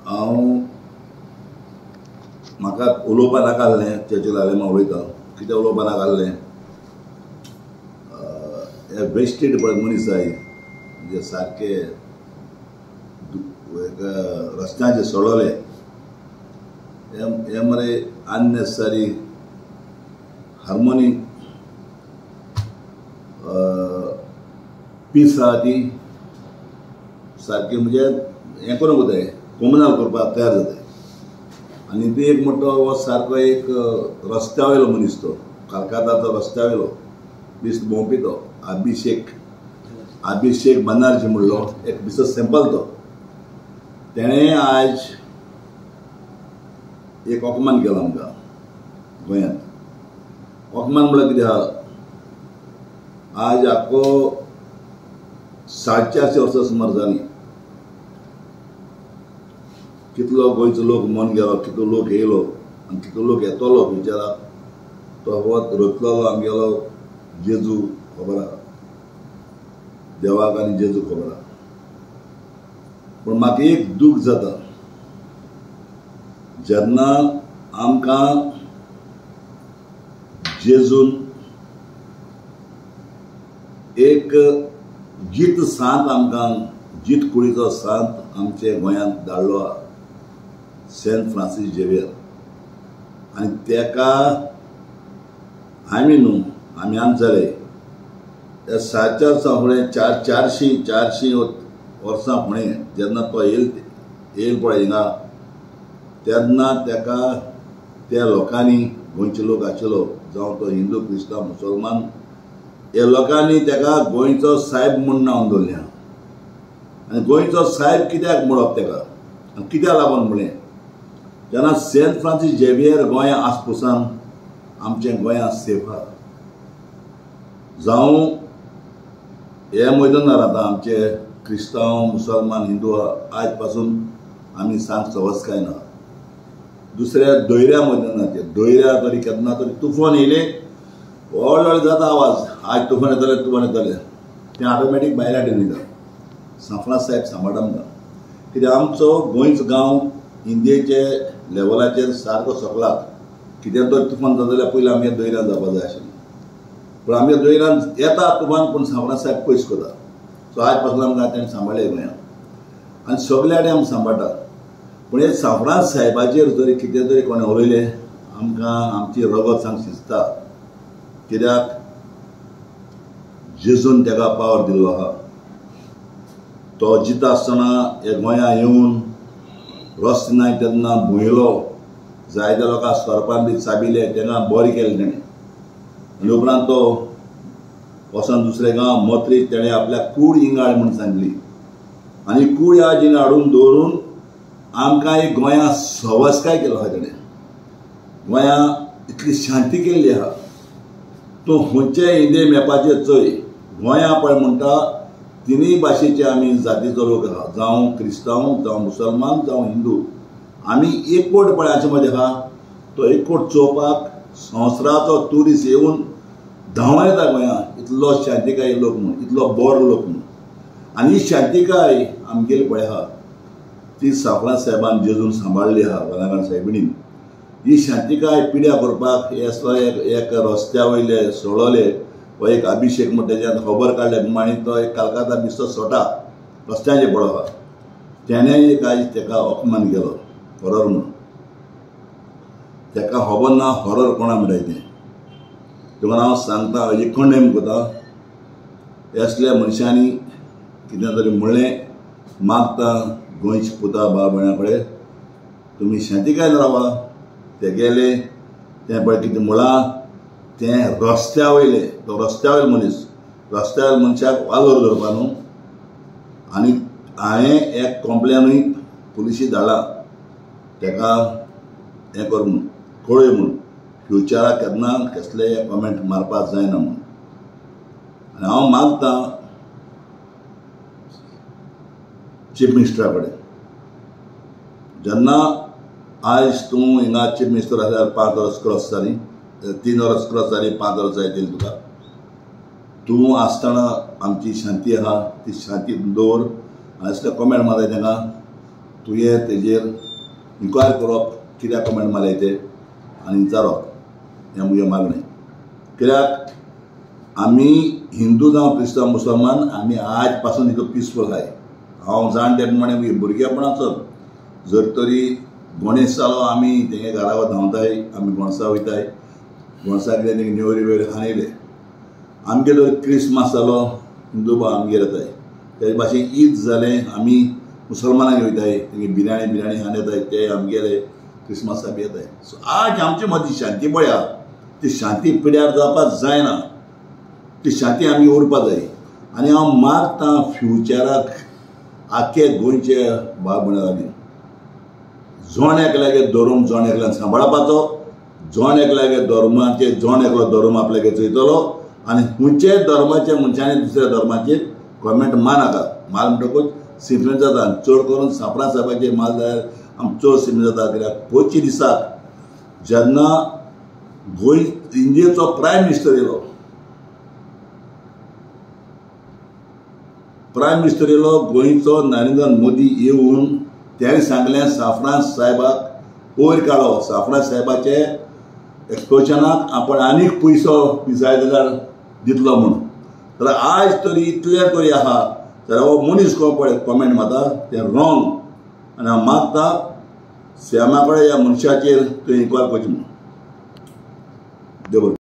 हांव म्हाका उलोवपा नाकाल्लें चर्चीक लागलें हांव वयता कितें उलोवपा नाकाल्लें हे वेस्टेड पळय मनीस जाय म्हणजे सारके रस्त्याचेर सोडले हे मरे अननेसेसरी हार्मोनी पीस आहा ती सारकी म्हणजे हें करूंक जाय कॉमनल करपाक तयार जाताय आनी ती एक म्हणटा हो सारको एक रस्त्या वयलो मनीस तो कलकत्ताचो रस्त्या वयलो दिस भोंवपी तो अभिषेक बनर्जी म्हणलो एक बिचो सॅम्पल तो तेणें आज एक अपमान केलो आमकां गोंयांत अपमान म्हणल्यार कितें आहा आज आख्खो 450 वर्सां सुमार जालीं कितलो गोंयचो लोक मन गेलो कितलो लोक येयलो आनी कितलो लोक येतलो बिचाराक तो वत रचलेलो आमगेलो जेजू खबर आहा देवाक आनी जेजू खबर आहा पूण म्हाका एक दूख जाता जेन्ना आमकां जेजून एक जीत सांत आमकां जीत कुडीचो सांत आमचे गोंयांत धाडलो आहा सेंट फ्रांसीस झेवियर आनी तेका आमी जाले त्या 400 फुडें 400 वर्सां फुडें जेन्ना तो येयल पळय हिंगा तेन्ना तेका त्या लोकांनी गोंयचे लोक आशिल्लो जावं तो हिंदू क्रिस्तांव मुसलमान हे लोकांनी तेका गोंयचो साहेब म्हूण नांव दवरलें आनी गोंयचो साहेब कित्याक म्हणप तेका आनी कित्याक लागून म्हणलें जेन्ना सेंट फ्रांसीस झेवियर गोंया आसपासून आमचें गोंया सेफ आहा जावं हे मैदानार आतां आमचे क्रिस्तांव मुसलमान हिंदू आज पासून आमी सांग सवस्काय ना दुसऱ्या दर्या मैदानाचेर दर्या तरी केन्ना तरी तुफान येयले व्हडले जाता आवाज आज तुफान येतले तें ऑटोमॅटीक भायर हाडून दिता सांफळास साहेब सांबाळटा आमकां कित्याक आमचो गोंयचो गांव इंडियेचे लेवलाचेर सारको सकलाक कितें तरी तुफान जाता जाल्यार पयलीं आमगे दर्यान जावपाक जाय आशिल्लें पूण आमगे दर्यान येता तुफान पूण सांफळास साहेब पयस करता सो आज पासून आमकां तेणें सांबाळ्ळें गोंयांत आनी सगळे कडेन आमी सांबाळटा पूण हे सांफळास साहेबाचेर जरी कितें तरी कोणें उलयलें आमकां आमची रगत सांग शिजता कित्याक जेजून तेका पावर दिल्लो आहा तो जिता आसतना हे गोंया येवन रस्ते नाय तेन्ना भुंयलो जायत्या लोकांक स्वरपान बी चाबिले तेन्ना बरें केलें तेणें आनी उपरांत तो वचोन दुसरे गांव मत्रीक तेणें आपल्याक कूड हिंगा हाड म्हूण सांगली आनी कूड आज हिंगा हाडून दवरून आमकां एक गोंया सवस्काय केलो आहा तेणें गोंया इतली शांती केल्ली आहा तूं खंयचे इंडिये मॅपाचेर चोय गोंया पळय म्हणटा तिनूय भाशेचे आमी जातीचो लोक आहा जावं क्रिस्तांव जावं मुसलमान जावं हिंदू आमी एकवट पळय हाचे मदें आहा तो एकवट चोवपाक संवसाराचो ट्युरिस्ट येवन धांवून येता गोंया इतलो शांतीकाय लोक म्हणून इतलो बोर लोक म्हणून आनी ही शांतीकाय आमगेली पळय आहा ती सांफळास साहेबान जेजून सांबाळली आहा वलांगण साहेबिणीन ही शांतीकाय पिड्या करपाक एक रस्त्या वयले सोडले हो एक अभिषेक म्हणटा तेज्यान खबर काडले आनी तो एक कलकत्ता बिचो सोटा रस्त्याचेर पडो आहा तेणें एक आज तेका अपमान केलो हॉरर म्हणून तेका खबर ना हॉरर कोणा म्हणटाय तें तुका हांव सांगता हेजी खंडेम करता हे असल्या मनशांनी कितें तरी म्हणलें मागता गोंयच्या पुता भाव भयणां कडेन तुमी शांतीकायेन रावा ते गेले तें पळय कितें म्हळां तें रस्त्या वयले तो रस्त्या वयलो मनीस रस्त्या वयल्या मनशाक वालोर धरपा न्हू आनी हांवें एक कंप्लेनूय पुलिशी धाडला तेका हें कर म्हूण कळय म्हूण फ्युचराक केन्ना कसले कमेंट मारपाक जायना म्हूण आनी हांव मागतां चीफ मिनिस्टरा कडेन जेन्ना आज तूं हिंगा चीफ मिनिस्टर आसल्यार 5 वर्स क्रॉस जाली 3 वर्स क्रॉस जाली 5 वर्स जायतील तुका तूं आसतना आमची शांती आहा ती शांती दवर आनी असले कमेंट मारताय तांकां तुवें तेजेर इन्क्वायर करप कित्याक कमेंट मारले ते आनी विचारप हें म्हजें मागणें. कित्याक आमी हिंदू जावं क्रिस्तांव मुसलमान आमी आज पासून इतलो पिसफूल आहाय. हांव जाणटे प्रमाणे भुरगेपणाचो जर तरी गणेश जालो आमी तेगे घरा धांवताय, आमी गणसा वयताय, गणसा कितें तेगे नेवरी वेवरी हाणयले. आमगे जर क्रिस्मस जालो हिंदू भाव आमगेर येताय. तेजे भाशेन ईद जालें आमी मुसलमानांक वयताय, तेगे बिर्याणी हाडून येताय, ते आमगेले क्रिस्मसाक बी येताय. सो आज आमचे मदीं शांती पळया, ती शांती पिड्यार जावपाक जायना. ती शांती आमी उरपा जाय. आनी हांव मागतां फ्युचराक आख्खे गोंयचे भाव भयणां लागीं जोण एकल्यागे धर्म जोण एकल्यान सांबाळपाचो, जोण एकल्यागे धर्माचे जोण एकलो धर्म आपल्यागे चयतलो आनी खंयच्याय धर्माच्या मनशांनी दुसऱ्या धर्माचेर कॉमेंट मारनाका. माल म्हणटकूच सिमेंट जाता. चड करून सापरा साहेबाचे माल जाल्यार आमकां चड सिमेंट जाता. कित्याक पोरचे दिसाक जेन्ना गोंय इंडियेचो प्रायम मिनिस्टर येयलो गोंयचो नरेंद्र मोदी येवन त्याने सांगलें साफरान साहेबाक वयर काडो. साफरान साहेबाचे एक्सपोजनाक आपण आनीक पयसो जाय जाल्यार दितलो म्हणून. तर आज तरी इतले तरी आहा जाल्यार हो मनीस कॉमेंट मारता तें रॉंग. आनी हांव मागता श्यामा कडेन ह्या मनशाचेर तुवें इन्क्वायर करची म्हणून. देव